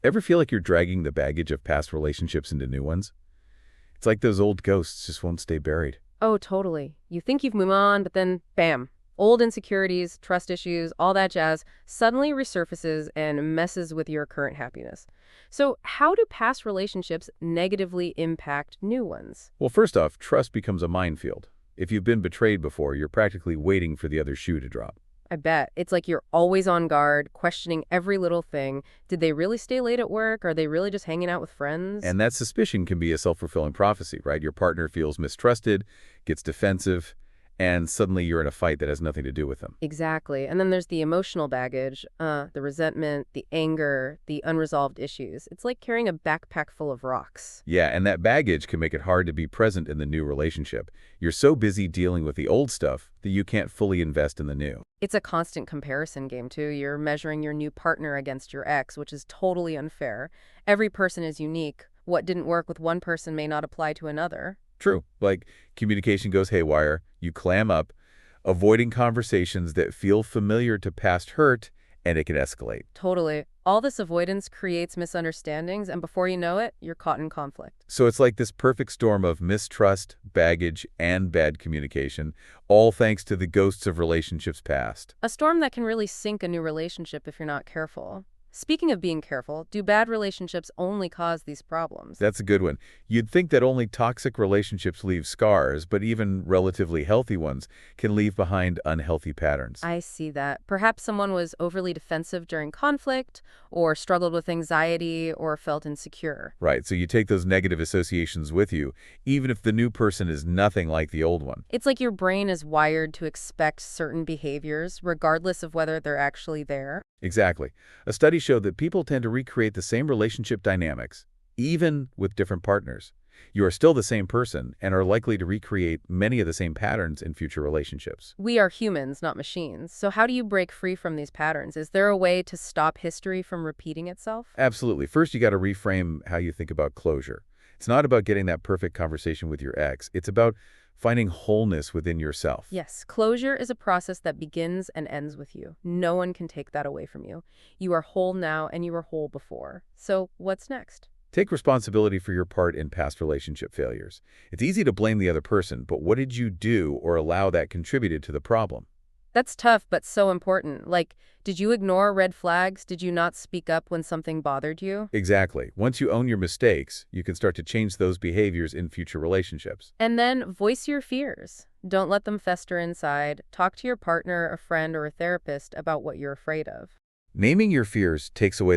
Ever feel like you're dragging the baggage of past relationships into new ones? It's like those old ghosts just won't stay buried. Oh, totally. You think you've moved on, but then bam. Old insecurities, trust issues, all that jazz suddenly resurfaces and messes with your current happiness. So, how do past relationships negatively impact new ones? Well, first off, trust becomes a minefield. If you've been betrayed before, you're practically waiting for the other shoe to drop. I bet. It's like you're always on guard, questioning every little thing. Did they really stay late at work? Are they really just hanging out with friends? And that suspicion can be a self-fulfilling prophecy, right? Your partner feels mistrusted, gets defensive, and suddenly you're in a fight that has nothing to do with them. Exactly. And then there's the emotional baggage, the resentment, the anger, the unresolved issues. It's like carrying a backpack full of rocks. Yeah, and that baggage can make it hard to be present in the new relationship. You're so busy dealing with the old stuff that you can't fully invest in the new. It's a constant comparison game, too. You're measuring your new partner against your ex, which is totally unfair. Every person is unique. What didn't work with one person may not apply to another. True. Like communication goes haywire, you clam up, avoiding conversations that feel familiar to past hurt, and it can escalate. Totally. All this avoidance creates misunderstandings, and before you know it, you're caught in conflict. So it's like this perfect storm of mistrust, baggage, and bad communication, all thanks to the ghosts of relationships past. A storm that can really sink a new relationship if you're not careful. Speaking of being careful, do bad relationships only cause these problems? That's a good one. You'd think that only toxic relationships leave scars, but even relatively healthy ones can leave behind unhealthy patterns. I see that. Perhaps someone was overly defensive during conflict, or struggled with anxiety, or felt insecure. Right, so you take those negative associations with you, even if the new person is nothing like the old one. It's like your brain is wired to expect certain behaviors, regardless of whether they're actually there. Exactly. A study showed that people tend to recreate the same relationship dynamics, even with different partners. You are still the same person and are likely to recreate many of the same patterns in future relationships. We are humans, not machines. So how do you break free from these patterns? Is there a way to stop history from repeating itself? Absolutely. First, you got to reframe how you think about closure. It's not about getting that perfect conversation with your ex. It's about finding wholeness within yourself. Yes, closure is a process that begins and ends with you. No one can take that away from you. You are whole now and you were whole before. So what's next? Take responsibility for your part in past relationship failures. It's easy to blame the other person, but what did you do or allow that contributed to the problem? That's tough, but so important. Like, did you ignore red flags? Did you not speak up when something bothered you? Exactly. Once you own your mistakes, you can start to change those behaviors in future relationships. And then voice your fears. Don't let them fester inside. Talk to your partner, a friend, or a therapist about what you're afraid of. Naming your fears takes away